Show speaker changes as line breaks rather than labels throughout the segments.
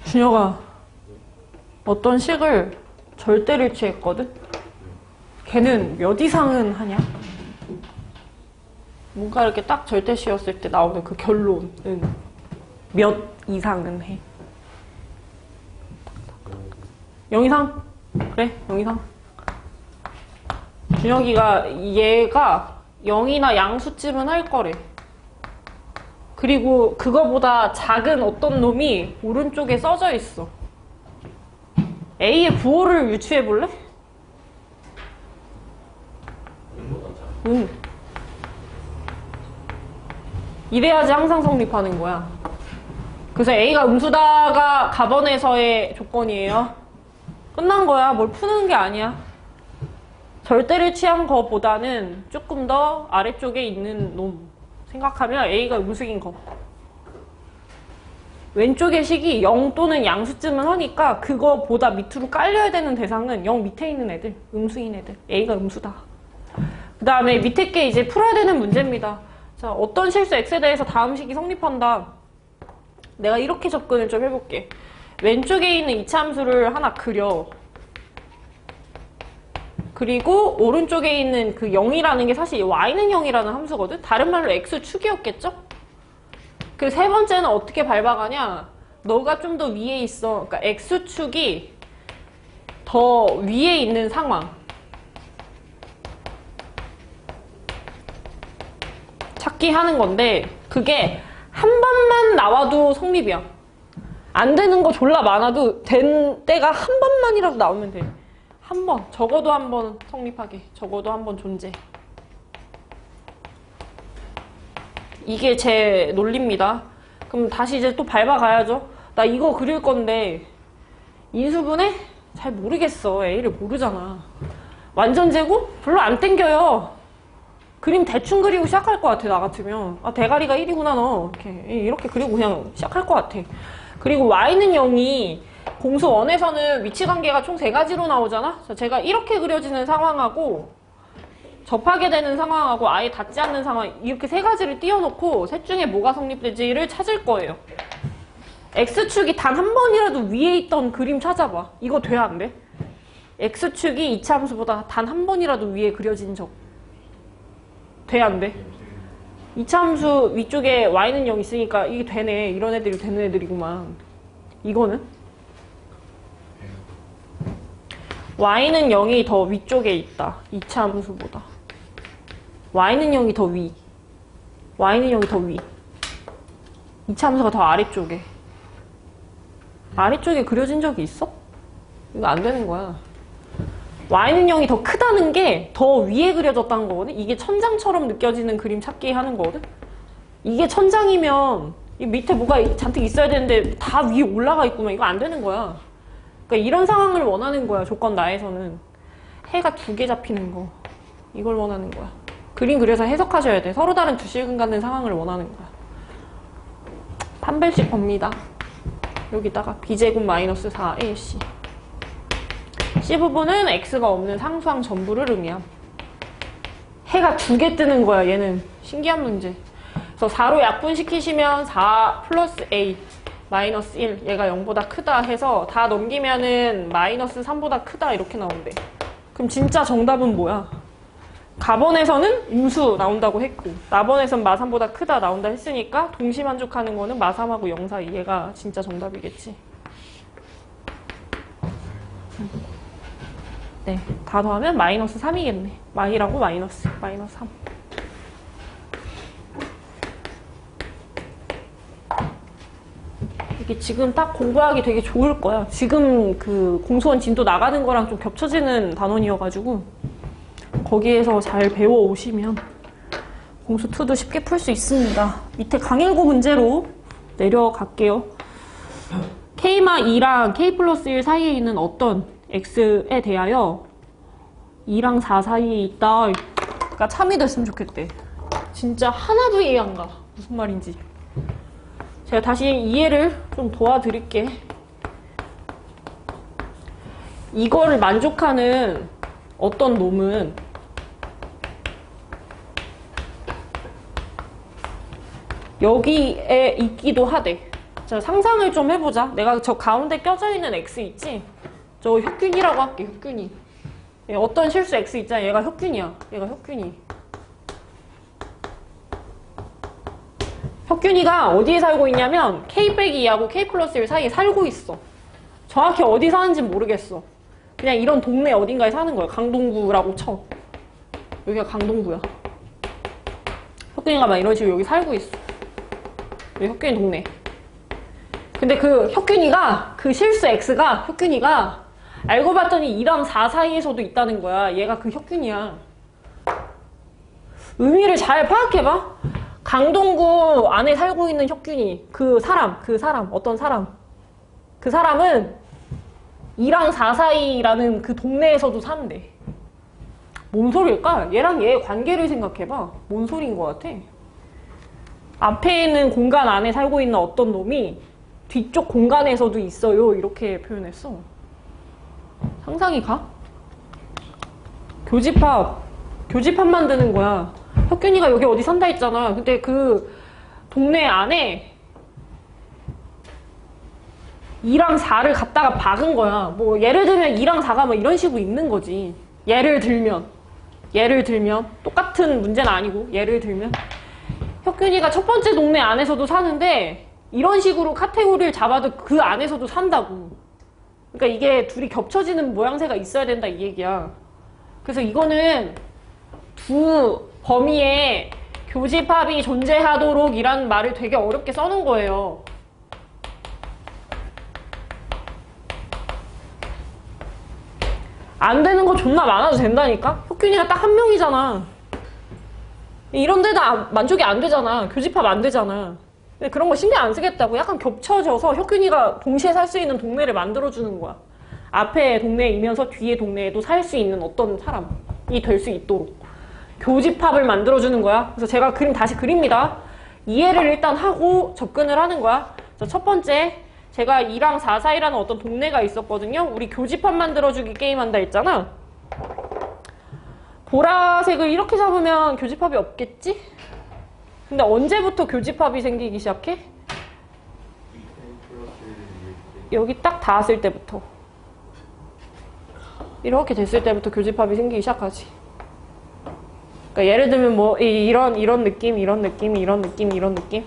준혁아, 어떤 식을 절대를 취했거든? 걔는 몇 이상은 하냐? 뭔가 이렇게 딱 절대시였을 때 나오는 그 결론은 몇 이상은 해? 0 이상? 그래, 0 이상. 준혁이가 얘가 0이나 양수쯤은 할 거래. 그리고 그거보다 작은 어떤 놈이 오른쪽에 써져 있어. A의 부호를 유추해 볼래? 응. 이래야지 항상 성립하는 거야. 그래서 A가 음수다가 가번에서의 조건이에요. 끝난 거야. 뭘 푸는 게 아니야. 절대를 취한 거보다는 조금 더 아래쪽에 있는 놈 생각하면 A가 음수인 거. 왼쪽의 식이 0 또는 양수쯤은 하니까 그거보다 밑으로 깔려야 되는 대상은 0 밑에 있는 애들, 음수인 애들. A가 음수다. 그 다음에 밑에 게 이제 풀어야 되는 문제입니다. 자, 어떤 실수 X에 대해서 다음 식이 성립한다. 내가 이렇게 접근을 좀 해볼게. 왼쪽에 있는 이차함수를 하나 그려. 그리고 오른쪽에 있는 그 0이라는 게 사실 y는 0이라는 함수거든? 다른 말로 x축이었겠죠? 그 세 번째는 어떻게 밟아가냐? 너가 좀 더 위에 있어. 그러니까 x축이 더 위에 있는 상황. 찾기 하는 건데 그게 한 번만 나와도 성립이야. 안 되는 거 졸라 많아도 된 때가 한 번만이라도 나오면 돼. 한 번, 적어도 한 번 성립하게. 적어도 한 번 존재. 이게 제 논리입니다. 그럼 다시 이제 또 밟아가야죠. 나 이거 그릴 건데 인수분해? 잘 모르겠어. A를 모르잖아. 완전 제곱? 별로 안 땡겨요. 그림 대충 그리고 시작할 것 같아. 나 같으면. 아, 대가리가 1이구나 너. 이렇게 그리고 그냥 시작할 것 같아. 그리고 y는 0이 공수 1에서는 위치관계가 총 3가지로 나오잖아? 제가 이렇게 그려지는 상황하고 접하게 되는 상황하고 아예 닿지 않는 상황 이렇게 3가지를 띄워놓고 셋 중에 뭐가 성립되지를 찾을 거예요. X축이 단 한 번이라도 위에 있던 그림 찾아봐. 이거 돼 안 돼? X축이 이차함수보다 단 한 번이라도 위에 그려진 적 돼 안 돼? 이차함수 위쪽에 y는 0 있으니까 이게 되네. 이런 애들이 되는 애들이구만. 이거는? y는 0이 더 위쪽에 있다. 이차함수보다. y는 0이 더 위. y는 0이 더 위. 이차함수가 더 아래쪽에. 아래쪽에 그려진 적이 있어? 이거 안 되는 거야. y는 0이 더 크다는 게 더 위에 그려졌다는 거거든? 이게 천장처럼 느껴지는 그림 찾기 하는 거거든? 이게 천장이면 이 밑에 뭐가 잔뜩 있어야 되는데 다 위에 올라가 있구만. 이거 안 되는 거야. 그러니까 이런 상황을 원하는 거야. 조건 나에서는. 해가 2개 잡히는 거. 이걸 원하는 거야. 그림 그려서 해석하셔야 돼. 서로 다른 두 실근 갖는 상황을 원하는 거야. 판별식 법니다. 여기다가 b제곱 마이너스 4ac. C부분은 x가 없는 상수항 전부를 의미함. 해가 2개 뜨는 거야. 얘는 신기한 문제. 그래서 4로 약분시키시면 4 플러스 a 마이너스 1 얘가 0보다 크다 해서 다 넘기면은 마이너스 3보다 크다 이렇게 나온대. 그럼 진짜 정답은 뭐야? 가번에서는 음수 나온다고 했고 나번에선 마3보다 크다 나온다 했으니까 동시만족하는 거는 마3하고 0 사이. 얘가 진짜 정답이겠지. 네, 다 더하면 마이너스 3이겠네. 마이라고 마이너스 3. 이게 지금 딱 공부하기 되게 좋을 거야. 지금 그 공수원 진도 나가는 거랑 좀 겹쳐지는 단원이어가지고 거기에서 잘 배워오시면 공수2도 쉽게 풀 수 있습니다. 밑에 강일고 문제로 내려갈게요. K마 2랑 K 플러스 1 사이에 있는 어떤 X에 대하여 2랑 4 사이에 있다. 그러니까 참이 됐으면 좋겠대. 진짜 하나도 이해 안 가. 무슨 말인지. 제가 다시 이해를 좀 도와드릴게. 이거를 만족하는 어떤 놈은 여기에 있기도 하대. 자, 상상을 좀 해보자. 내가 저 가운데 껴져 있는 X 있지? 저 혁균이라고 할게, 혁균이. 어떤 실수 X 있잖아. 얘가 혁균이야. 얘가 혁균이. 혁균이가 어디에 살고 있냐면 K-2하고 K+1 사이에 살고 있어. 정확히 어디 사는지 모르겠어. 그냥 이런 동네 어딘가에 사는 거야. 강동구라고 쳐. 여기가 강동구야. 혁균이가 막 이런 식으로 여기 살고 있어. 여기 혁균이 동네. 근데 그 혁균이가, 그 실수 X가, 혁균이가 알고 봤더니 2랑 4 사이에서도 있다는 거야. 얘가 그 혁균이야. 의미를 잘 파악해봐. 강동구 안에 살고 있는 혁균이, 그 사람, 어떤 사람. 그 사람은 2랑 4 사이라는 그 동네에서도 산대. 뭔 소리일까? 얘랑 얘의 관계를 생각해봐. 뭔 소리인 것 같아? 앞에 있는 공간 안에 살고 있는 어떤 놈이 뒤쪽 공간에서도 있어요. 이렇게 표현했어. 상상이 가? 교집합 만드는 거야. 혁균이가 여기 어디 산다 했잖아. 근데 그 동네 안에 2랑 4를 갖다가 박은 거야. 뭐 예를 들면 2랑 4가 뭐 이런 식으로 있는 거지. 예를 들면 똑같은 문제는 아니고 예를 들면 혁균이가 첫 번째 동네 안에서도 사는데 이런 식으로 카테고리를 잡아도 그 안에서도 산다고. 그러니까 이게 둘이 겹쳐지는 모양새가 있어야 된다 이 얘기야. 그래서 이거는 두 범위에 교집합이 존재하도록 이란 말을 되게 어렵게 써놓은 거예요. 안 되는 거 존나 많아도 된다니까? 혁균이가 딱 한 명이잖아. 이런 데다 만족이 안 되잖아. 교집합 안 되잖아. 근데 그런 거 신경 안 쓰겠다고 약간 겹쳐져서 혁균이가 동시에 살 수 있는 동네를 만들어주는 거야. 앞에 동네이면서 뒤에 동네에도 살 수 있는 어떤 사람이 될 수 있도록 교집합을 만들어주는 거야. 그래서 제가 그림 다시 그립니다. 이해를 일단 하고 접근을 하는 거야. 그래서 첫 번째, 제가 2랑 4 사이라는 어떤 동네가 있었거든요. 우리 교집합 만들어주기 게임 한다 했잖아. 보라색을 이렇게 잡으면 교집합이 없겠지? 근데 언제부터 교집합이 생기기 시작해? 여기 딱 닿았을 때부터. 이렇게 됐을 때부터 교집합이 생기기 시작하지. 그러니까 예를 들면 뭐 이런 느낌, 이런 느낌, 이런 느낌, 이런 느낌.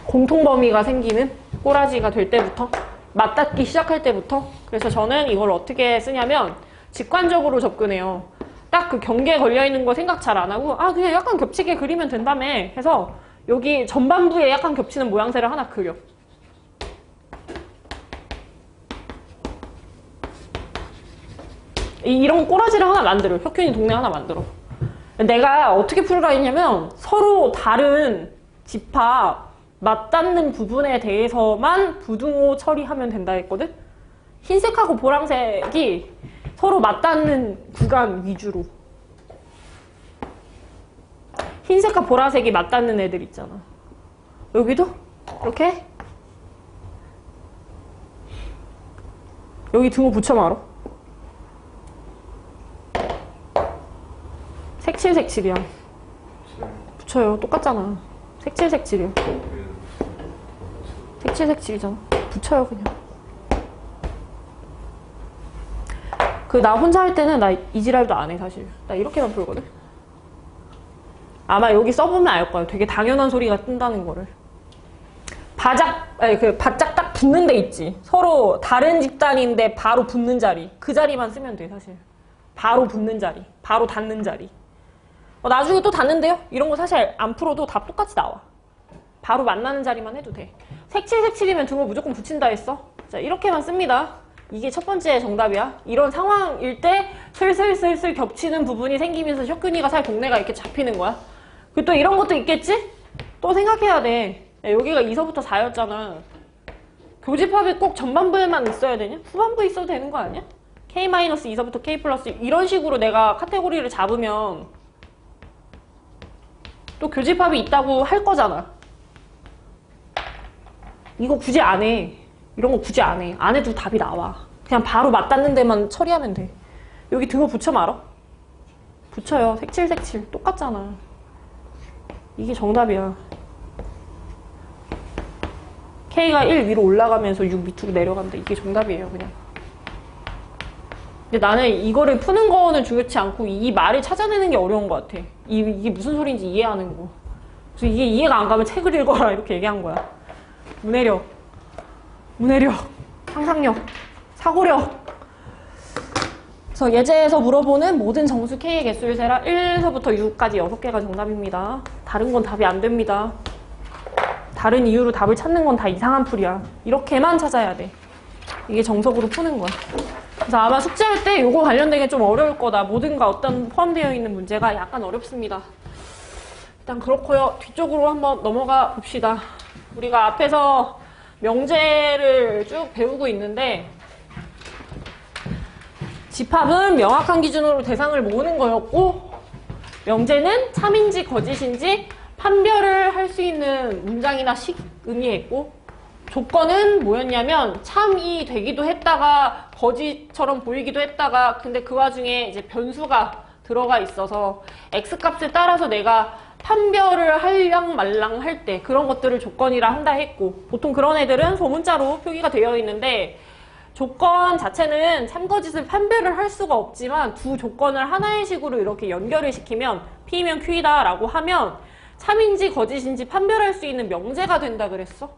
공통범위가 생기는 꼬라지가 될 때부터, 맞닿기 시작할 때부터. 그래서 저는 이걸 어떻게 쓰냐면 직관적으로 접근해요. 딱 그 경계에 걸려있는 거 생각 잘 안 하고 그냥 약간 겹치게 그리면 된다며 해서 여기 전반부에 약간 겹치는 모양새를 하나 그려. 이런 꼬라지를 하나 만들어. 혁균이 동네 하나 만들어. 내가 어떻게 풀으라 했냐면 서로 다른 집합 맞닿는 부분에 대해서만 부등호 처리하면 된다 했거든? 흰색하고 보라색이 서로 맞닿는 구간 위주로. 흰색과 보라색이 맞닿는 애들 있잖아. 여기도 이렇게 여기 등호 붙여 말어. 색칠 색칠이야. 붙여요. 똑같잖아. 색칠 색칠이야. 색칠 색칠이잖아. 붙여요 그냥. 나 혼자 할 때는 나 이지랄도 안 해 사실. 나 이렇게만 풀거든. 아마 여기 써보면 알 거야. 되게 당연한 소리가 뜬다는 거를. 바짝 딱 붙는 데 있지. 서로 다른 집단인데 바로 붙는 자리. 그 자리만 쓰면 돼 사실. 바로 붙는 자리. 바로 닿는 자리. 나중에 또 닿는데요? 이런 거 사실 안 풀어도 다 똑같이 나와. 바로 만나는 자리만 해도 돼. 색칠 색칠이면 등호 무조건 붙인다 했어. 자, 이렇게만 씁니다. 이게 첫 번째 정답이야. 이런 상황일 때 슬슬슬슬 겹치는 부분이 생기면서 혁균이가 살 동네가 이렇게 잡히는 거야. 그리고 또 이런 것도 있겠지? 또 생각해야 돼. 야, 여기가 2서부터 4였잖아. 교집합이 꼭 전반부에만 있어야 되냐? 후반부에 있어도 되는 거 아니야? K-2서부터 K+1 이런 식으로 내가 카테고리를 잡으면 또 교집합이 있다고 할 거잖아. 이거 굳이 안 해. 이런 거 굳이 안 해. 안 해도 답이 나와. 그냥 바로 맞닿는 데만 처리하면 돼. 여기 등호 붙여 말어. 붙여요. 색칠 색칠. 똑같잖아. 이게 정답이야. K가 1 위로 올라가면서 6 밑으로 내려간다. 이게 정답이에요, 그냥. 근데 나는 이거를 푸는 거는 중요치 않고 이 말을 찾아내는 게 어려운 것 같아. 이게 무슨 소리인지 이해하는 거. 그래서 이게 이해가 안 가면 책을 읽어라 이렇게 얘기한 거야. 문해력, 상상력, 사고력. 그래서 예제에서 물어보는 모든 정수 K의 개수를 세라. 1에서부터 6까지 6개가 정답입니다. 다른 건 답이 안 됩니다. 다른 이유로 답을 찾는 건 다 이상한 풀이야. 이렇게만 찾아야 돼. 이게 정석으로 푸는 거야. 그래서 아마 숙제할 때 이거 관련되게 좀 어려울 거다. 모든가 어떤 포함되어 있는 문제가 약간 어렵습니다. 일단 그렇고요. 뒤쪽으로 한번 넘어가 봅시다. 우리가 앞에서 명제를 쭉 배우고 있는데 집합은 명확한 기준으로 대상을 모으는 거였고 명제는 참인지 거짓인지 판별을 할 수 있는 문장이나 식 의미했고 조건은 뭐였냐면 참이 되기도 했다가 거짓처럼 보이기도 했다가 근데 그 와중에 이제 변수가 들어가 있어서 x값을 따라서 내가 판별을 할랑 말랑 할 때 그런 것들을 조건이라 한다 했고 보통 그런 애들은 소문자로 표기가 되어 있는데 조건 자체는 참거짓을 판별을 할 수가 없지만 두 조건을 하나의 식으로 이렇게 연결을 시키면 P면 Q이다 라고 하면 참인지 거짓인지 판별할 수 있는 명제가 된다 그랬어.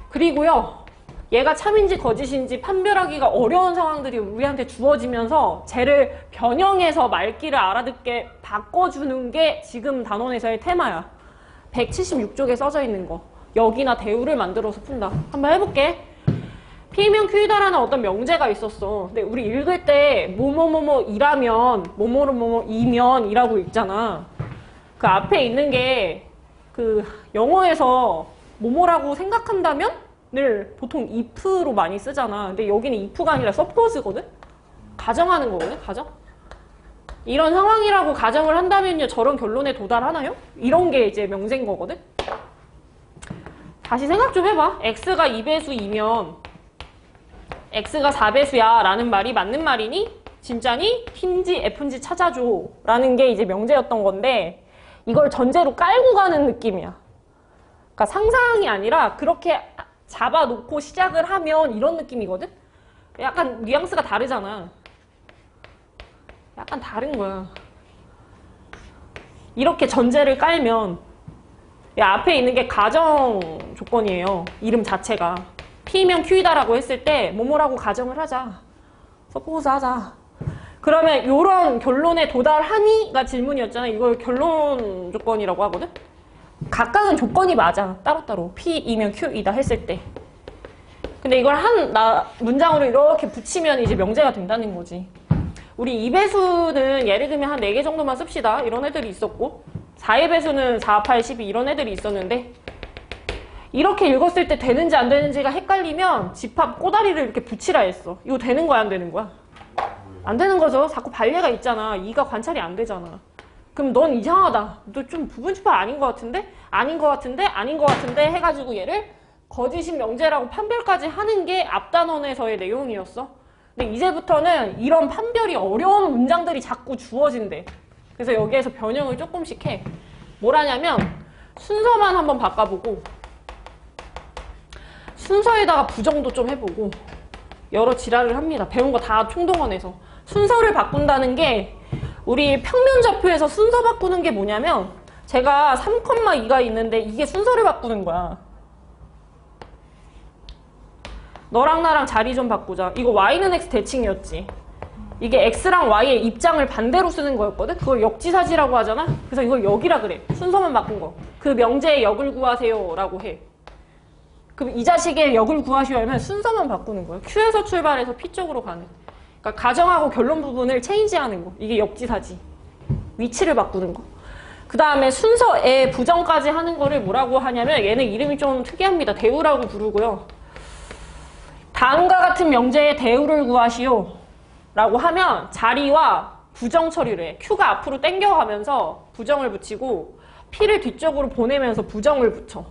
그리고요 얘가 참인지 거짓인지 판별하기가 어려운 상황들이 우리한테 주어지면서 쟤를 변형해서 말귀를 알아듣게 바꿔주는 게 지금 단원에서의 테마야. 176쪽에 써져 있는 거. 여기나 대우를 만들어서 푼다. 한번 해볼게. P면 Q다라는 어떤 명제가 있었어. 근데 우리 읽을 때 뭐뭐뭐뭐이라면 뭐뭐뭐뭐이면 이라고 읽잖아. 그 앞에 있는 게 그 영어에서 뭐뭐라고 생각한다면 늘 보통 if로 많이 쓰잖아. 근데 여기는 if가 아니라 suppose거든? 가정하는 거거든, 가정? 이런 상황이라고 가정을 한다면요, 저런 결론에 도달하나요? 이런 게 이제 명제인 거거든? 다시 생각 좀 해봐. x가 2배수이면 x가 4배수야 라는 말이 맞는 말이니? 진짜니? P인지 F인지 찾아줘 라는 게 이제 명제였던 건데 이걸 전제로 깔고 가는 느낌이야. 그러니까 상상이 아니라 그렇게 잡아놓고 시작을 하면 이런 느낌이거든? 약간 뉘앙스가 다르잖아. 약간 다른 거야. 이렇게 전제를 깔면 앞에 있는 게 가정 조건이에요. 이름 자체가. P면 Q이다라고 했을 때 뭐뭐라고 가정을 하자. 서포즈 하자. 그러면 이런 결론에 도달하니가 질문이었잖아. 이걸 결론 조건이라고 하거든? 각각은 조건이 맞아. 따로따로. P이면 Q이다 했을 때. 근데 이걸 문장으로 이렇게 붙이면 이제 명제가 된다는 거지. 우리 2배수는 예를 들면 한 4개 정도만 씁시다. 이런 애들이 있었고 4의 배수는 4, 8, 12 이런 애들이 있었는데 이렇게 읽었을 때 되는지 안 되는지가 헷갈리면 집합 꼬다리를 이렇게 붙이라 했어. 이거 되는 거야 안 되는 거야? 안 되는 거죠. 자꾸 발레가 있잖아. 이가 관찰이 안 되잖아. 그럼 넌 이상하다. 너 좀 부분 집합 아닌 것 같은데? 아닌 것 같은데? 아닌 것 같은데? 해가지고 얘를 거짓인 명제라고 판별까지 하는 게 앞단원에서의 내용이었어. 근데 이제부터는 이런 판별이 어려운 문장들이 자꾸 주어진대. 그래서 여기에서 변형을 조금씩 해. 뭘 하냐면 순서만 한번 바꿔보고 순서에다가 부정도 좀 해보고 여러 지랄을 합니다. 배운 거 다 총동원해서. 순서를 바꾼다는 게 우리 평면좌표에서 순서 바꾸는 게 뭐냐면 제가 3,2가 있는데 이게 순서를 바꾸는 거야. 너랑 나랑 자리 좀 바꾸자. 이거 y는 x 대칭이었지. 이게 x랑 y의 입장을 반대로 쓰는 거였거든? 그걸 역지사지라고 하잖아? 그래서 이걸 역이라 그래. 순서만 바꾼 거. 그 명제의 역을 구하세요 라고 해. 그럼 이 자식의 역을 구하시려면 순서만 바꾸는 거예요. Q에서 출발해서 P 쪽으로 가는. 그러니까 가정하고 결론 부분을 체인지하는 거. 이게 역지사지. 위치를 바꾸는 거. 그 다음에 순서에 부정까지 하는 거를 뭐라고 하냐면 얘는 이름이 좀 특이합니다. 대우라고 부르고요. 다음과 같은 명제의 대우를 구하시오 라고 하면 자리와 부정 처리를 해. Q가 앞으로 당겨가면서 부정을 붙이고 P를 뒤쪽으로 보내면서 부정을 붙여.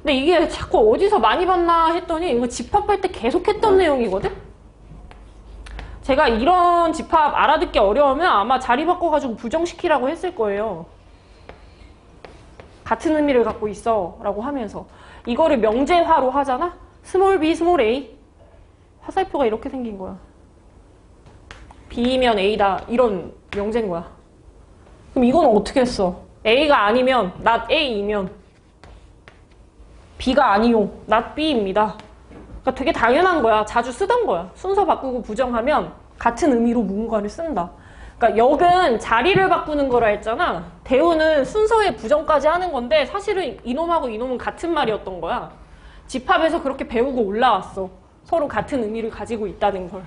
근데 이게 자꾸 어디서 많이 봤나 했더니 이거 집합할 때 계속 했던 내용이거든? 제가 이런 집합 알아듣기 어려우면 아마 자리 바꿔가지고 부정시키라고 했을 거예요. 같은 의미를 갖고 있어 라고 하면서 이거를 명제화로 하잖아? 스몰 b, 스몰 a. 화살표가 이렇게 생긴 거야. b면 a다. 이런 명제인 거야. 그럼 이건 어떻게 했어? a가 아니면 not a이면 b가 아니요 not b입니다. 그러니까 되게 당연한 거야. 자주 쓰던 거야. 순서 바꾸고 부정하면 같은 의미로 무언가를 쓴다. 그러니까 역은 자리를 바꾸는 거라 했잖아. 대우는 순서의 부정까지 하는 건데 사실은 이놈하고 이놈은 같은 말이었던 거야. 집합에서 그렇게 배우고 올라왔어. 서로 같은 의미를 가지고 있다는 걸.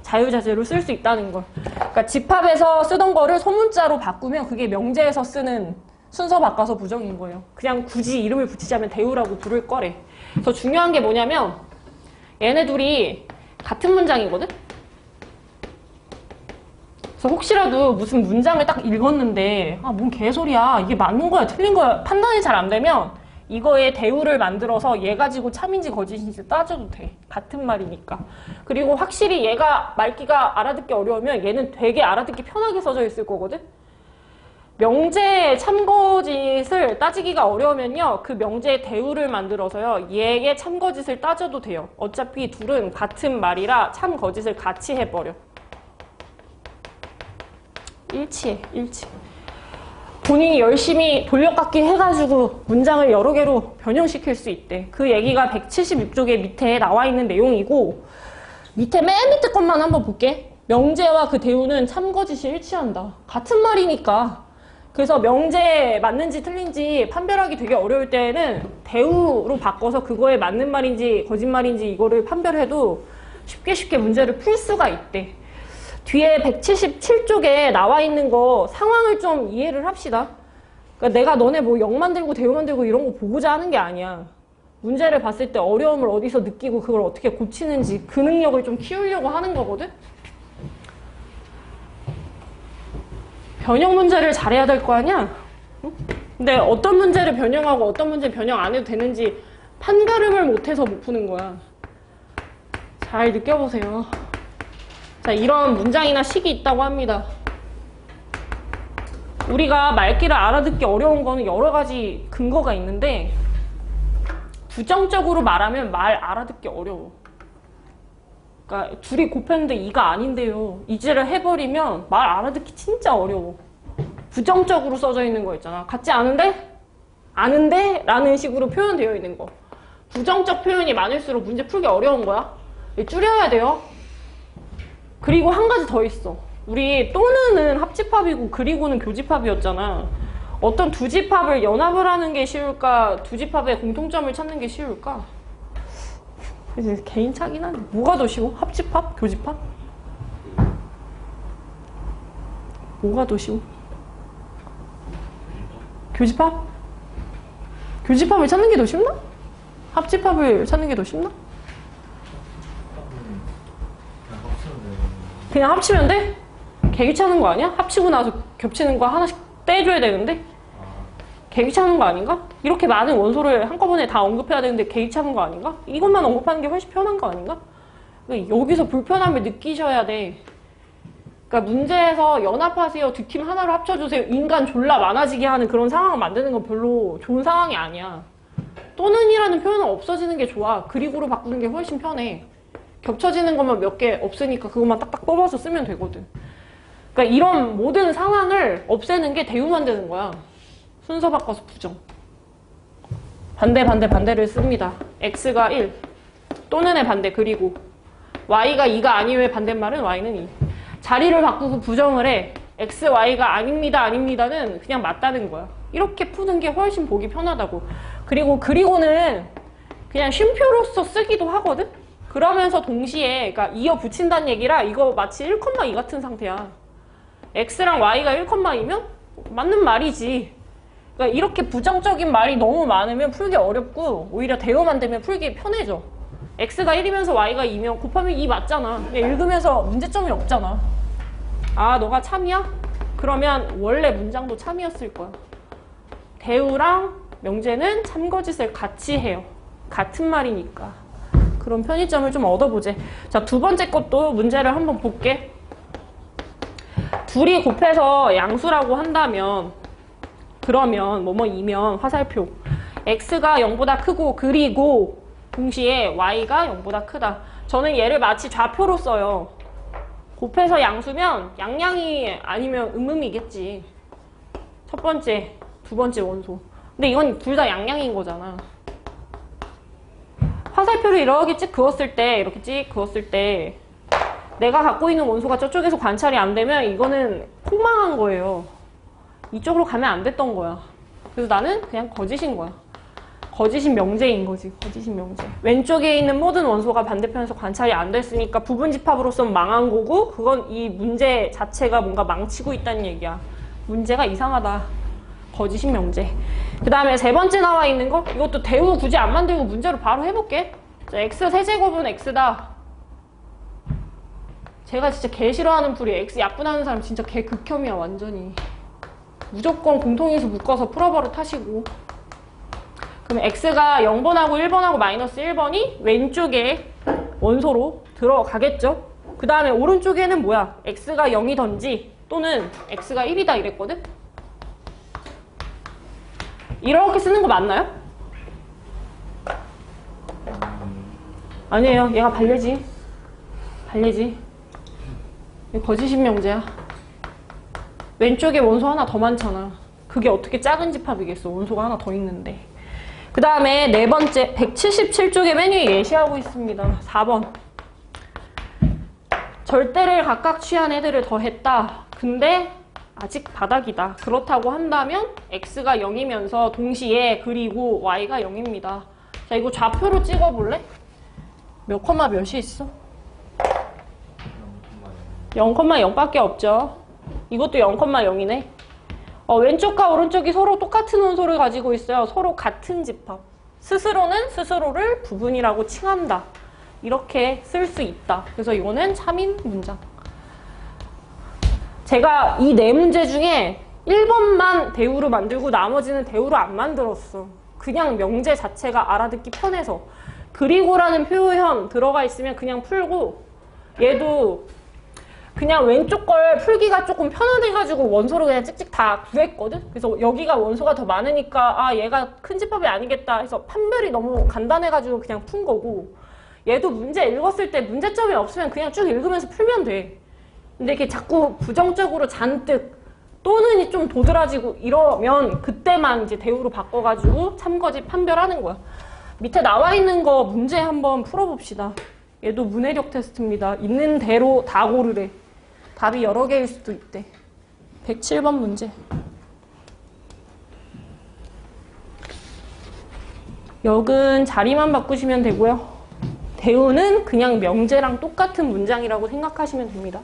자유자재로 쓸 수 있다는 걸. 그러니까 집합에서 쓰던 거를 소문자로 바꾸면 그게 명제에서 쓰는 순서 바꿔서 부정인 거예요. 그냥 굳이 이름을 붙이자면 대우라고 부를 거래. 그래서 중요한 게 뭐냐면 얘네 둘이 같은 문장이거든? 그래서 혹시라도 무슨 문장을 딱 읽었는데 아, 뭔 개소리야. 이게 맞는 거야, 틀린 거야. 판단이 잘 안 되면 이거에 대우를 만들어서 얘 가지고 참인지 거짓인지 따져도 돼. 같은 말이니까. 그리고 확실히 얘가 말기가 알아듣기 어려우면 얘는 되게 알아듣기 편하게 써져 있을 거거든? 명제의 참거짓을 따지기가 어려우면요. 그 명제의 대우를 만들어서요. 얘의 참거짓을 따져도 돼요. 어차피 둘은 같은 말이라 참거짓을 같이 해버려. 일치해, 일치. 본인이 열심히 돌려깎기 해가지고 문장을 여러 개로 변형시킬 수 있대. 그 얘기가 176쪽에 밑에 나와 있는 내용이고 밑에 맨 밑에 것만 한번 볼게. 명제와 그 대우는 참거짓이 일치한다. 같은 말이니까. 그래서 명제 맞는지 틀린지 판별하기 되게 어려울 때는 대우로 바꿔서 그거에 맞는 말인지 거짓말인지 이거를 판별해도 쉽게 문제를 풀 수가 있대. 뒤에 177쪽에 나와 있는 거 상황을 좀 이해를 합시다. 그러니까 내가 너네 뭐 역 만들고 대우 만들고 이런 거 보고자 하는 게 아니야. 문제를 봤을 때 어려움을 어디서 느끼고 그걸 어떻게 고치는지 그 능력을 좀 키우려고 하는 거거든? 변형 문제를 잘해야 될 거 아니야? 응? 근데 어떤 문제를 변형하고 어떤 문제 변형 안 해도 되는지 판가름을 못해서 못 푸는 거야. 잘 느껴보세요. 자, 이런 문장이나 식이 있다고 합니다. 우리가 말귀를 알아듣기 어려운 거는 여러 가지 근거가 있는데 부정적으로 말하면 말 알아듣기 어려워. 그러니까 둘이 곱했는데 이가 아닌데요. 이지를 해버리면 말 알아듣기 진짜 어려워. 부정적으로 써져 있는 거 있잖아. 같지 않은데? 아는데? 라는 식으로 표현되어 있는 거. 부정적 표현이 많을수록 문제 풀기 어려운 거야. 줄여야 돼요. 그리고 한 가지 더 있어. 우리 또는은 합집합이고 그리고는 교집합이었잖아. 어떤 두 집합을 연합을 하는 게 쉬울까? 두 집합의 공통점을 찾는 게 쉬울까? 이제 개인차긴 한데 뭐가 더 쉬워? 합집합? 교집합? 뭐가 더 쉬워? 교집합? 교집합을 찾는 게 더 쉽나? 합집합을 찾는 게 더 쉽나? 그냥 합치면 돼? 개 귀찮은 거 아니야? 합치고 나서 겹치는 거 하나씩 떼줘야 되는데? 개 귀찮은 거 아닌가? 이렇게 많은 원소를 한꺼번에 다 언급해야 되는데 개 귀찮은 거 아닌가? 이것만 언급하는 게 훨씬 편한 거 아닌가? 그러니까 여기서 불편함을 느끼셔야 돼. 그러니까 문제에서 연합하세요, 두 팀 하나로 합쳐주세요, 인간 졸라 많아지게 하는 그런 상황을 만드는 건 별로 좋은 상황이 아니야. 또는이라는 표현은 없어지는 게 좋아. 그리고로 바꾸는 게 훨씬 편해. 겹쳐지는 것만 몇 개 없으니까 그것만 딱딱 뽑아서 쓰면 되거든. 그러니까 이런 모든 상황을 없애는 게 대우 만드는 거야. 순서 바꿔서 부정. 반대를 씁니다. x가 1. 또는의 반대 그리고 y가 2가 아니요의 반대말은 y는 2. 자리를 바꾸고 부정을 해. x, y가 아닙니다는 그냥 맞다는 거야. 이렇게 푸는 게 훨씬 보기 편하다고. 그리고는 그냥 쉼표로서 쓰기도 하거든? 그러면서 동시에 그러니까 이어 붙인다는 얘기라 이거 마치 1,2 같은 상태야. x랑 y가 1,2면 맞는 말이지. 그러니까 이렇게 부정적인 말이 너무 많으면 풀기 어렵고 오히려 대우만 되면 풀기 편해져. x가 1이면서 y가 2면 곱하면 2 맞잖아. 근데 읽으면서 문제점이 없잖아. 아, 너가 참이야? 그러면 원래 문장도 참이었을 거야. 대우랑 명제는 참거짓을 같이 해요. 같은 말이니까. 그런 편의점을 좀 얻어보재. 자, 두 번째 것도 문제를 한번 볼게. 둘이 곱해서 양수라고 한다면 그러면 뭐뭐이면 화살표 x가 0보다 크고 그리고 동시에 y가 0보다 크다. 저는 얘를 마치 좌표로 써요. 곱해서 양수면 양양이 아니면 음음이겠지. 첫 번째, 두 번째 원소. 근데 이건 둘 다 양양인 거잖아. 화살표를 이렇게 찍 그었을 때, 이렇게 찍 그었을 때 내가 갖고 있는 원소가 저쪽에서 관찰이 안 되면 이거는 폭망한 거예요. 이쪽으로 가면 안 됐던 거야. 그래서 나는 그냥 거짓인 거야. 거짓인 명제인 거지. 거짓인 명제. 왼쪽에 있는 모든 원소가 반대편에서 관찰이 안 됐으니까 부분집합으로서는 망한 거고, 그건 이 문제 자체가 뭔가 망치고 있다는 얘기야. 문제가 이상하다. 거짓인 명제. 그 다음에 세 번째 나와 있는 거, 이것도 대우 굳이 안 만들고 문제로 바로 해볼게. 자, x 세제곱은 x다. 제가 진짜 개 싫어하는 풀이 x 약분하는 사람 진짜 개 극혐이야. 완전히. 무조건 공통인수 묶어서 풀어버릇 하시고. 그럼 x가 0번하고 1번하고 마이너스 1번이 왼쪽에 원소로 들어가겠죠? 그 다음에 오른쪽에는 뭐야? x가 0이던지 또는 x가 1이다 이랬거든? 이렇게 쓰는 거 맞나요? 아니에요. 얘가 발레지. 발레지. 거짓인 명제야. 왼쪽에 원소 하나 더 많잖아. 그게 어떻게 작은 집합이겠어. 원소가 하나 더 있는데. 그 다음에 네 번째 177쪽의 메뉴에 예시하고 있습니다. 4번. 절대를 각각 취한 애들을 더했다. 근데 아직 바닥이다. 그렇다고 한다면 x가 0이면서 동시에 그리고 y가 0입니다. 자, 이거 좌표로 찍어볼래? 몇 컴마 몇이 있어? 0,0밖에 없죠. 이것도 0,0이네. 왼쪽과 오른쪽이 서로 똑같은 원소를 가지고 있어요. 서로 같은 집합. 스스로는 스스로를 부분이라고 칭한다. 이렇게 쓸 수 있다. 그래서 이거는 참인 문장. 제가 이 네 문제 중에 1번만 대우로 만들고 나머지는 대우로 안 만들었어. 그냥 명제 자체가 알아듣기 편해서. 그리고라는 표현 들어가 있으면 그냥 풀고, 얘도 그냥 왼쪽 걸 풀기가 조금 편안해가지고 원소를 그냥 찍찍 다 구했거든? 그래서 여기가 원소가 더 많으니까 아 얘가 큰 집합이 아니겠다 해서 판별이 너무 간단해가지고 그냥 푼 거고, 얘도 문제 읽었을 때 문제점이 없으면 그냥 쭉 읽으면서 풀면 돼. 근데 이렇게 자꾸 부정적으로 잔뜩 또는 좀 도드라지고 이러면 그때만 이제 대우로 바꿔가지고 참거짓 판별하는 거야. 밑에 나와 있는 거 문제 한번 풀어봅시다. 얘도 문해력 테스트입니다. 있는 대로 다 고르래. 답이 여러 개일 수도 있대. 107번 문제. 역은 자리만 바꾸시면 되고요. 대우는 그냥 명제랑 똑같은 문장이라고 생각하시면 됩니다.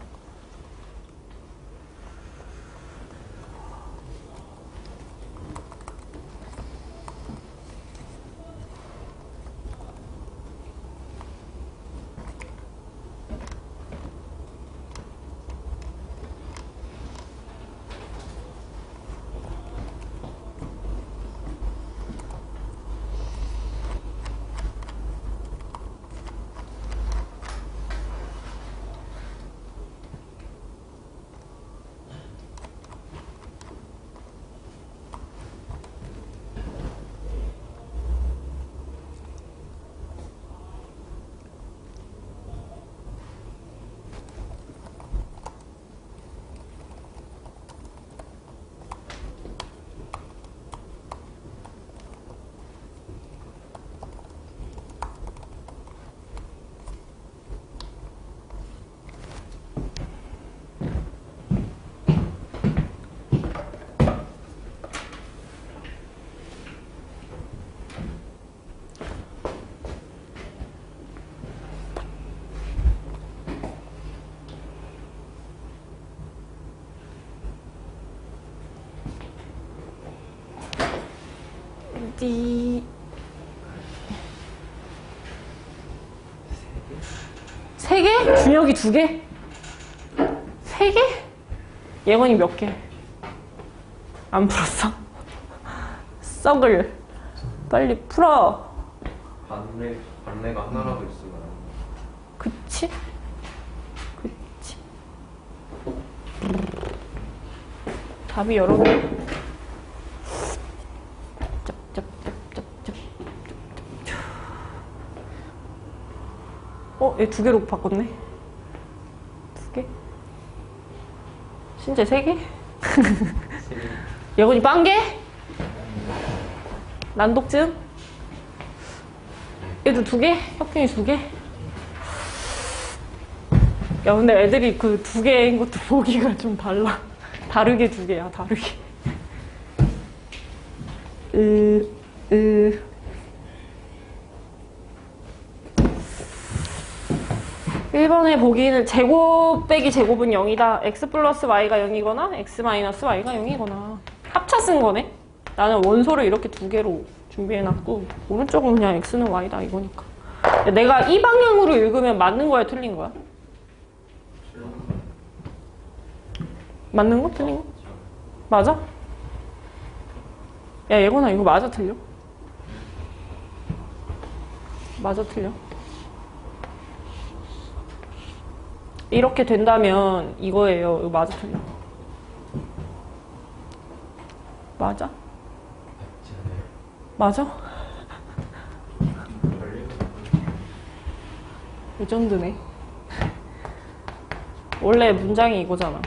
세 개? 준혁이 두 개? 세 개? 예건이 몇 개? 안 풀었어? 썩을. 빨리 풀어.
반례가 하나라도 있으면.
그치? 그치. 답이 여러 개. 짭짭짭짭. 얘 두 개로 바꿨네. 두 개? 신재 세 개? 예건이 빵개? 난독증? 얘도 두 개? 혁균이 두 개? 야, 근데 애들이 그 두 개인 것도 보기가 좀 달라. 다르게 두 개야, 다르게. 1번의 보기는 제곱 빼기 제곱은 0이다. x 플러스 y가 0이거나 x 마이너스 y가 0이거나. 합차 쓴 거네. 나는 원소를 이렇게 두 개로 준비해놨고 오른쪽은 그냥 x는 y다 이거니까. 내가 이 방향으로 읽으면 맞는 거야, 틀린 거야? 맞는 거? 틀린 거? 맞아? 야, 예건아, 이거 맞아, 틀려? 맞아, 틀려? 이렇게 된다면 이거예요. 이거 맞아, 틀려? 맞아? 맞아? 레전드네. 원래 문장이 이거잖아.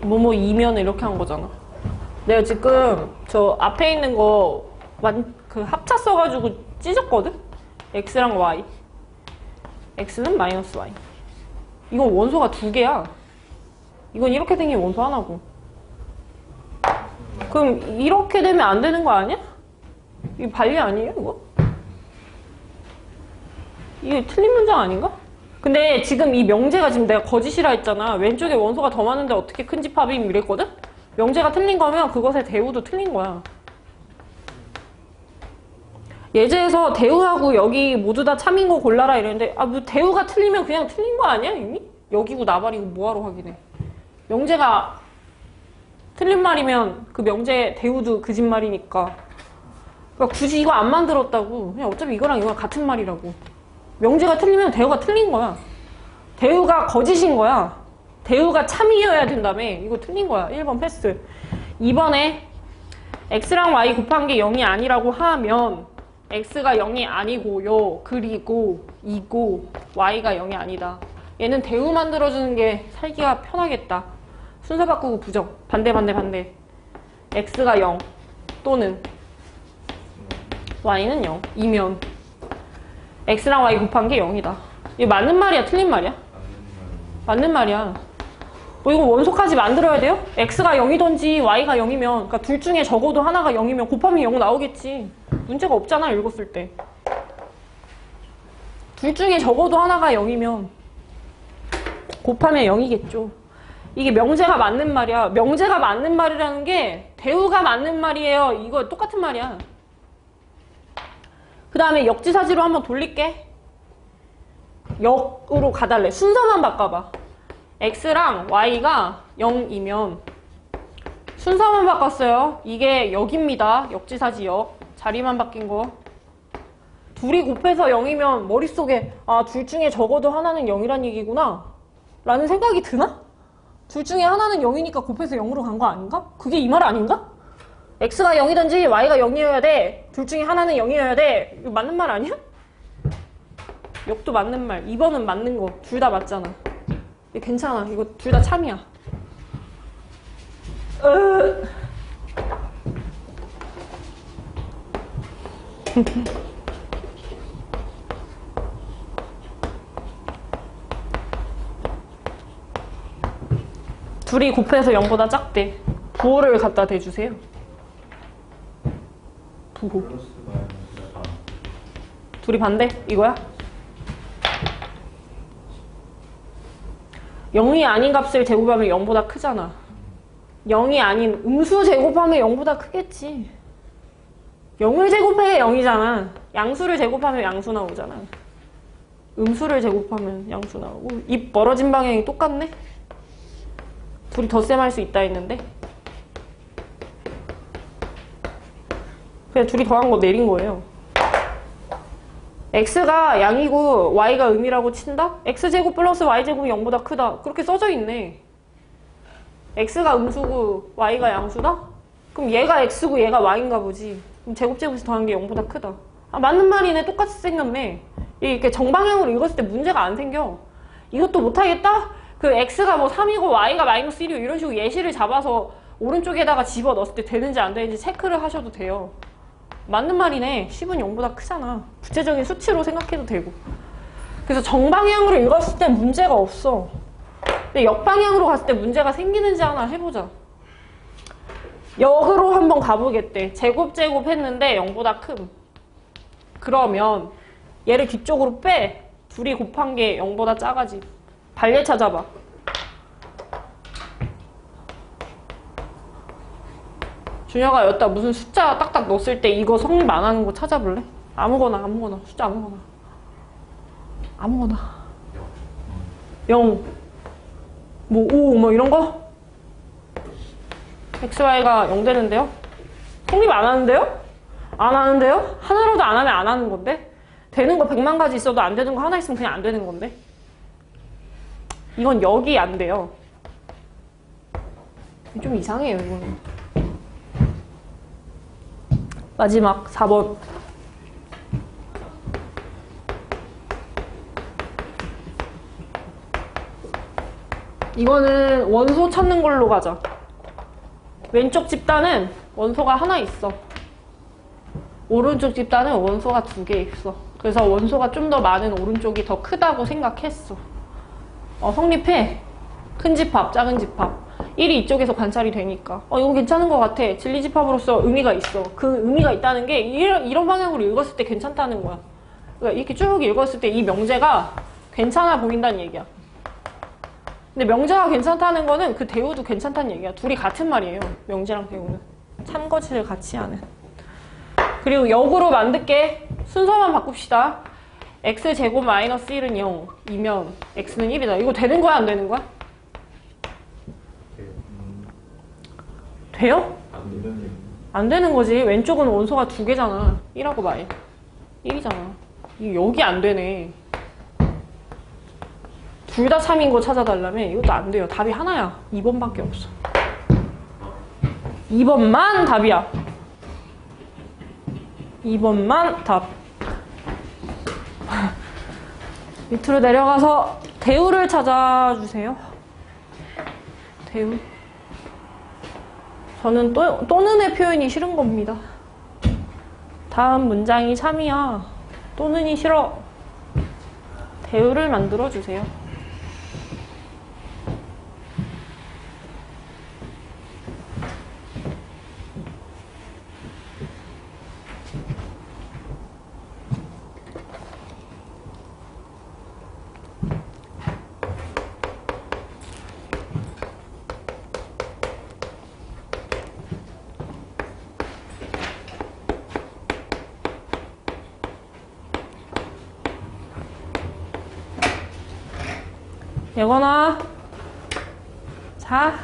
뭐뭐 이면 이렇게 한 거잖아. 내가 지금 저 앞에 있는 거 그 합차 써가지고 찢었거든? x랑 y. x는 마이너스 y. 이건 원소가 두 개야. 이건 이렇게 생긴 원소 하나고. 그럼 이렇게 되면 안 되는 거 아니야? 이거 반리 아니에요, 이거? 이게 틀린 문장 아닌가? 근데 지금 이 명제가 지금 내가 거짓이라 했잖아. 왼쪽에 원소가 더 많은데 어떻게 큰 집합임 이랬거든? 명제가 틀린 거면 그것의 대우도 틀린 거야. 예제에서 대우하고 여기 모두 다 참인 거 골라라 이랬는데 뭐 대우가 틀리면 그냥 틀린 거 아니야 이미? 여기고 나발이고 뭐하러 확인해. 명제가 틀린 말이면 그 명제 대우도 거짓말이니까. 그러니까 굳이 이거 안 만들었다고. 그냥 어차피 이거랑 이거랑 같은 말이라고. 명제가 틀리면 대우가 틀린 거야. 대우가 거짓인 거야. 대우가 참이어야 된다며. 이거 틀린 거야. 1번 패스. 2번에 x랑 y 곱한 게 0이 아니라고 하면 x가 0이 아니고요. 그리고 이고 y가 0이 아니다. 얘는 대우 만들어주는 게 살기가 편하겠다. 순서 바꾸고 부정. 반대. x가 0 또는 y는 0 이면 x랑 y 곱한 게 0이다. 이거 맞는 말이야? 틀린 말이야? 맞는 말이야. 이거 원소까지 만들어야 돼요? x가 0이던지 y가 0이면 그러니까 둘 중에 적어도 하나가 0이면 곱하면 0 나오겠지. 문제가 없잖아, 읽었을 때. 둘 중에 적어도 하나가 0이면 곱하면 0이겠죠. 이게 명제가 맞는 말이야. 명제가 맞는 말이라는 게 대우가 맞는 말이에요. 이거 똑같은 말이야. 그 다음에 역지사지로 한번 돌릴게. 역으로 가달래. 순서만 바꿔봐. x랑 y가 0이면 순서만 바꿨어요. 이게 역입니다. 역지사지 역. 자리만 바뀐 거. 둘이 곱해서 0이면 머릿속에 둘 중에 적어도 하나는 0이란 얘기구나 라는 생각이 드나? 둘 중에 하나는 0이니까 곱해서 0으로 간 거 아닌가? 그게 이 말 아닌가? x가 0이든지 y가 0이어야 돼. 둘 중에 하나는 0이어야 돼. 이거 맞는 말 아니야? 역도 맞는 말. 2번은 맞는 거. 둘 다 맞잖아. 괜찮아. 이거 둘 다 참이야. 둘이 곱해서 0보다 작대. 부호를 갖다 대주세요. 부호. 둘이 반대? 이거야? 0이 아닌 값을 제곱하면 0보다 크잖아. 0이 아닌 음수 제곱하면 0보다 크겠지. 0을 제곱해 0이잖아. 양수를 제곱하면 양수 나오잖아. 음수를 제곱하면 양수 나오고. 입 멀어진 방향이 똑같네? 둘이 덧셈할 수 있다 했는데 그냥 둘이 더한 거 내린 거예요. x가 양이고 y가 음이라고 친다? x제곱 플러스 y제곱이 0보다 크다. 그렇게 써져 있네. x가 음수고 y가 양수다? 그럼 얘가 x고 얘가 y인가 보지. 그럼 제곱제곱에서 더한 게 0보다 크다. 아, 맞는 말이네. 똑같이 생겼네. 이렇게 정방향으로 읽었을 때 문제가 안 생겨. 이것도 못하겠다? 그 x가 뭐 3이고 y가 마이너스 1이고 이런 식으로 예시를 잡아서 오른쪽에다가 집어 넣었을 때 되는지 안 되는지 체크를 하셔도 돼요. 맞는 말이네. 10은 0보다 크잖아. 구체적인 수치로 생각해도 되고. 그래서 정방향으로 읽었을 때 문제가 없어. 근데 역방향으로 갔을 때 문제가 생기는지 하나 해보자. 역으로 한번 가보겠대. 제곱 했는데 0보다 큼. 그러면 얘를 뒤쪽으로 빼. 둘이 곱한 게 0보다 작아지. 반례 찾아봐. 준혁아 여기다 무슨 숫자 딱딱 넣었을 때 이거 성립 안 하는 거 찾아볼래? 아무거나 숫자 아무거나 0 뭐 5 뭐 이런 거? XY가 0 되는데요? 성립 안 하는데요? 안 하는데요? 하나라도 안 하면 안 하는 건데? 되는 거 100만 가지 있어도 안 되는 거 하나 있으면 그냥 안 되는 건데? 이건 역이 안 돼요. 좀 이상해요 이거는. 마지막 4번. 이거는 원소 찾는 걸로 가자. 왼쪽 집단은 원소가 하나 있어. 오른쪽 집단은 원소가 2개 있어. 그래서 원소가 좀 더 많은 오른쪽이 더 크다고 생각했어. 성립해. 큰 집합, 작은 집합. 1이 이쪽에서 관찰이 되니까 이거 괜찮은 것 같아. 진리집합으로서 의미가 있어. 그 의미가 있다는 게 이런 방향으로 읽었을 때 괜찮다는 거야. 그러니까 이렇게 쭉 읽었을 때 이 명제가 괜찮아 보인다는 얘기야. 근데 명제가 괜찮다는 거는 그 대우도 괜찮다는 얘기야. 둘이 같은 말이에요. 명제랑 대우는. 참거치를 같이 하는. 그리고 역으로 만들게. 순서만 바꿉시다. x제곱 마이너스 1은 0이면 x는 1이다. 이거 되는 거야 안 되는 거야? 돼요? 안 되는 거지. 왼쪽은 원소가 2개잖아. 1하고 마이 1이잖아. 이거 여기 안 되네. 둘 다 3인 거 찾아달라면 이것도 안 돼요. 답이 하나야. 2번밖에 없어. 2번만 답이야. 2번만 답. 밑으로 내려가서 대우를 찾아주세요. 대우. 저는 또는의 표현이 싫은 겁니다. 다음 문장이 참이야. 또는이 싫어. 대우를 만들어주세요. 예건아, 자.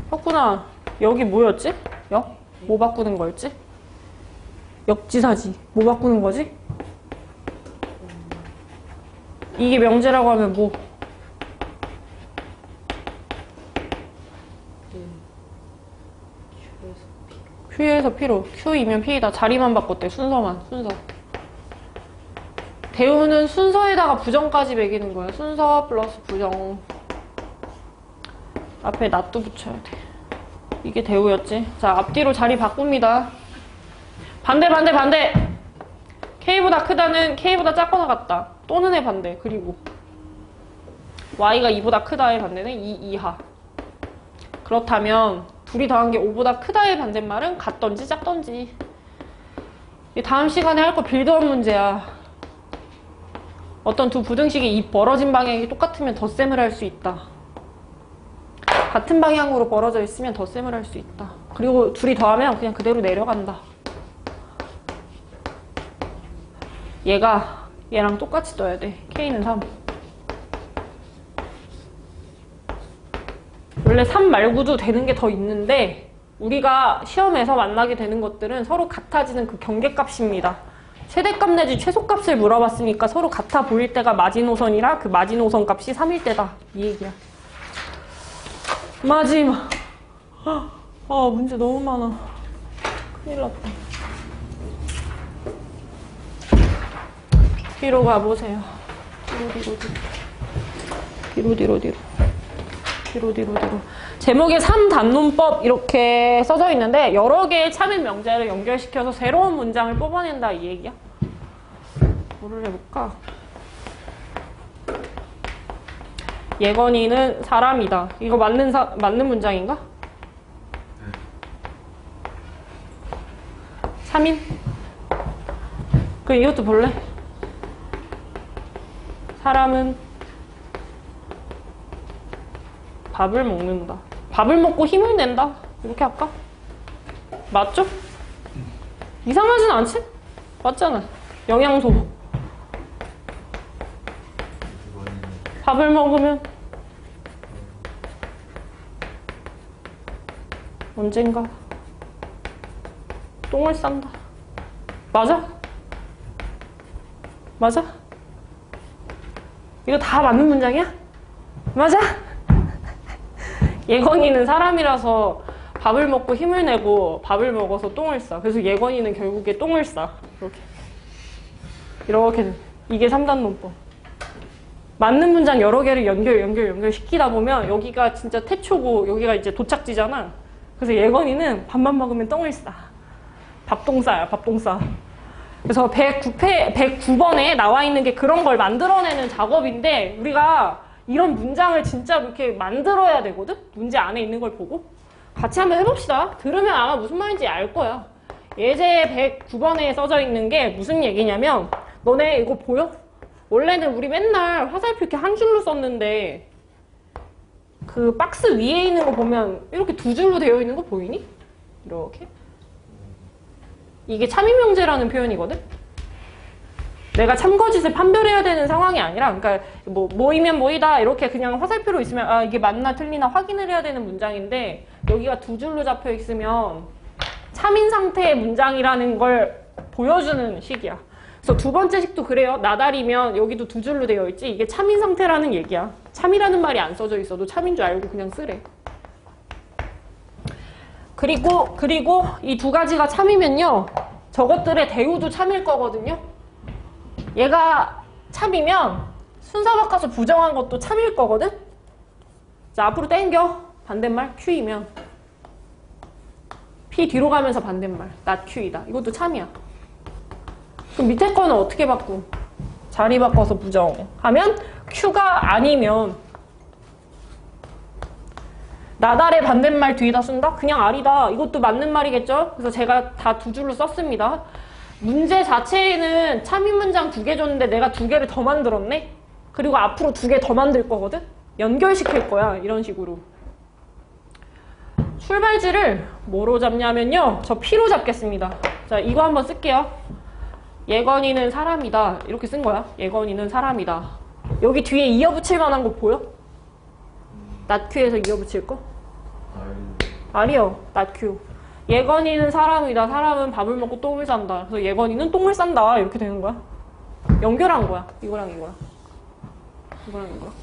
혁구나, 여기 뭐였지? 역? 뭐 바꾸는 거였지? 역지사지. 뭐 바꾸는 거지? 이게 명제라고 하면 뭐? Q에서 P로. Q이면 P이다. 자리만 바꿨대. 순서. 대우는 순서에다가 부정까지 매기는 거야. 순서 플러스 부정. 앞에 낫도 붙여야 돼. 이게 대우였지. 자, 앞뒤로 자리 바꿉니다. 반대. K보다 크다는 K보다 작거나 같다. 또는의 반대. 그리고 Y가 2보다 크다의 반대는 2 이하. 그렇다면 둘이 더한 게 5보다 크다의 반대말은 같던지 작던지. 다음 시간에 할 거 빌드업 문제야. 어떤 두 부등식이 이 벌어진 방향이 똑같으면 덧셈을 할 수 있다. 같은 방향으로 벌어져 있으면 덧셈을 할 수 있다. 그리고 둘이 더하면 그냥 그대로 내려간다. 얘가 얘랑 똑같이 떠야 돼. K는 3. 원래 3 말고도 되는 게 더 있는데 우리가 시험에서 만나게 되는 것들은 서로 같아지는 그 경계값입니다. 최대값 내지 최소값을 물어봤으니까 서로 같아 보일 때가 마지노선이라 그 마지노선 값이 3일 때다. 이 얘기야. 마지막. 문제 너무 많아. 큰일 났다. 뒤로 가보세요. 뒤로. 제목에 3단론법 이렇게 써져 있는데 여러 개의 참인 명제를 연결시켜서 새로운 문장을 뽑아낸다 이 얘기야. 뭐를 해볼까? 예건이는 사람이다. 이거 맞는 문장인가? 3인? 그럼 이것도 볼래? 사람은 밥을 먹는다. 밥을 먹고 힘을 낸다. 이렇게 할까? 맞죠? 이상하진 않지? 맞잖아. 영양소. 밥을 먹으면 언젠가 똥을 싼다. 맞아? 맞아? 이거 다 맞는 문장이야? 맞아? 예건이는 사람이라서 밥을 먹고 힘을 내고 밥을 먹어서 똥을 싸. 그래서 예건이는 결국에 똥을 싸. 이렇게 이게 3단 논법. 맞는 문장 여러 개를 연결시키다 보면 여기가 진짜 태초고 여기가 이제 도착지잖아. 그래서 예건이는 밥만 먹으면 똥을 싸. 밥똥 싸야, 밥똥 싸. 그래서 109번에 나와 있는 게 그런 걸 만들어내는 작업인데 우리가 이런 문장을 진짜 이렇게 만들어야 되거든? 문제 안에 있는 걸 보고. 같이 한번 해봅시다. 들으면 아마 무슨 말인지 알 거야. 예제 109번에 써져 있는 게 무슨 얘기냐면 너네 이거 보여? 원래는 우리 맨날 화살표 이렇게 한 줄로 썼는데 그 박스 위에 있는 거 보면 이렇게 두 줄로 되어 있는 거 보이니? 이렇게. 이게 참인명제라는 표현이거든? 내가 참거짓을 판별해야 되는 상황이 아니라 그러니까 뭐 모이면 모이다 이렇게 그냥 화살표로 있으면 이게 맞나 틀리나 확인을 해야 되는 문장인데 여기가 두 줄로 잡혀 있으면 참인 상태의 문장이라는 걸 보여주는 식이야. 그래서 두 번째 식도 그래요. 나달이면 여기도 두 줄로 되어 있지. 이게 참인 상태라는 얘기야. 참이라는 말이 안 써져 있어도 참인 줄 알고 그냥 쓰래. 그리고 이 두 가지가 참이면요. 저것들의 대우도 참일 거거든요. 얘가 참이면 순서 바꿔서 부정한 것도 참일 거거든. 자, 앞으로 땡겨. 반대말 Q이면 P 뒤로 가면서 반대말 not Q이다. 이것도 참이야. 그럼 밑에 거는 어떻게 바꾸? 자리 바꿔서 부정하면 Q가 아니면 나달의 반대말 뒤에다 쓴다? 그냥 R이다. 이것도 맞는 말이겠죠? 그래서 제가 다 두 줄로 썼습니다. 문제 자체에는 참인 문장 2개 줬는데 내가 2개를 더 만들었네? 그리고 앞으로 2개 더 만들 거거든? 연결시킬 거야. 이런 식으로. 출발지를 뭐로 잡냐면요. 저 P로 잡겠습니다. 자, 이거 한번 쓸게요. 예건이는 사람이다. 이렇게 쓴 거야. 예건이는 사람이다. 여기 뒤에 이어붙일 만한 거 보여? not Q에서 이어붙일 거? 아니요. not Q. 예건이는 사람이다. 사람은 밥을 먹고 똥을 싼다. 그래서 예건이는 똥을 싼다. 이렇게 되는 거야. 연결한 거야. 이거랑 이거랑. 이거랑 이거랑.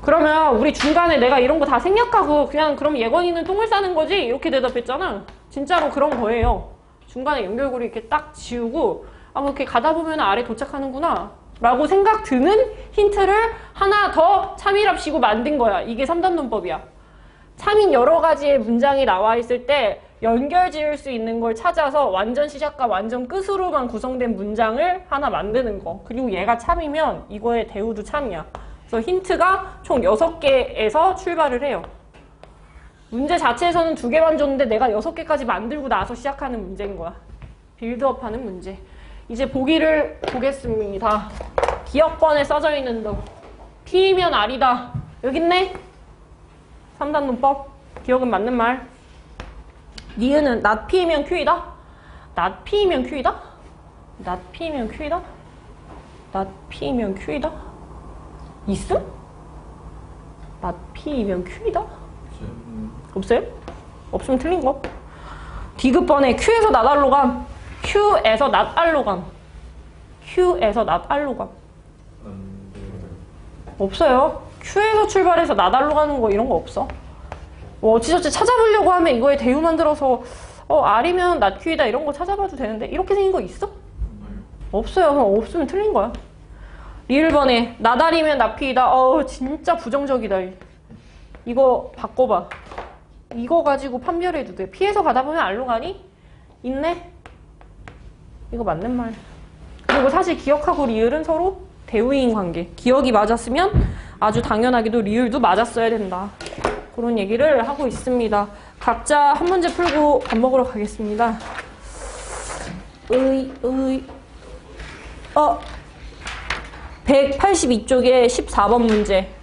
그러면 우리 중간에 내가 이런 거 다 생략하고 그냥 그럼 예건이는 똥을 싸는 거지? 이렇게 대답했잖아. 진짜로 그런 거예요. 중간에 연결고리 이렇게 딱 지우고 그렇게 가다 보면 아래 도착하는구나 라고 생각 드는 힌트를 하나 더 참이랍시고 만든 거야. 이게 3단 논법이야. 참인 여러 가지의 문장이 나와 있을 때 연결 지을 수 있는 걸 찾아서 완전 시작과 완전 끝으로만 구성된 문장을 하나 만드는 거. 그리고 얘가 참이면 이거의 대우도 참이야. 그래서 힌트가 총 6개에서 출발을 해요. 문제 자체에서는 2개만 줬는데 내가 6개까지 만들고 나서 시작하는 문제인 거야. 빌드업하는 문제. 이제 보기를 보겠습니다. 기억번에 써져 있는 거. P이면 R이다. 여기 있네. 3단 논법. 기억은 맞는 말. 니은은 not P이면 Q이다? not P이면 Q이다? not P이면 Q이다? not P이면 Q이다? 있음? not P이면 Q이다? 없어요? 없으면 틀린 거. 디귿번에 Q에서 not R로 감. Q에서 not R로 감. Q에서 나달로 감.
안 돼.
없어요. Q에서 출발해서 나달로 가는 거 이런 거 없어. 어찌저찌 찾아보려고 하면 이거에 대우 만들어서 R이면 낫 Q이다 이런 거 찾아봐도 되는데 이렇게 생긴 거 있어? 없어요. 그럼 없으면 틀린 거야. 리을 번에 나달이면 낫 P이다. 진짜 부정적이다. 이거 바꿔봐. 이거 가지고 판별해도 돼. P에서 가다 보면 R로 가니? 있네? 이거 맞는 말. 그리고 사실 기억하고 리을은 서로 대우인 관계. 기억이 맞았으면 아주 당연하게도 리을도 맞았어야 된다. 그런 얘기를 하고 있습니다. 각자 한 문제 풀고 밥 먹으러 가겠습니다. 182쪽에 14번 문제.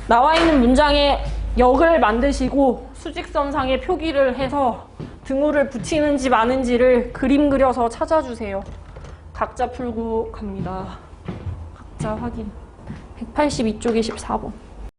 나와 있는 문장에 역을 만드시고 수직선상에 표기를 해서 등호를 붙이는지 마는지를 그림 그려서 찾아주세요. 각자 풀고 갑니다. 각자 확인. 182쪽에 14번.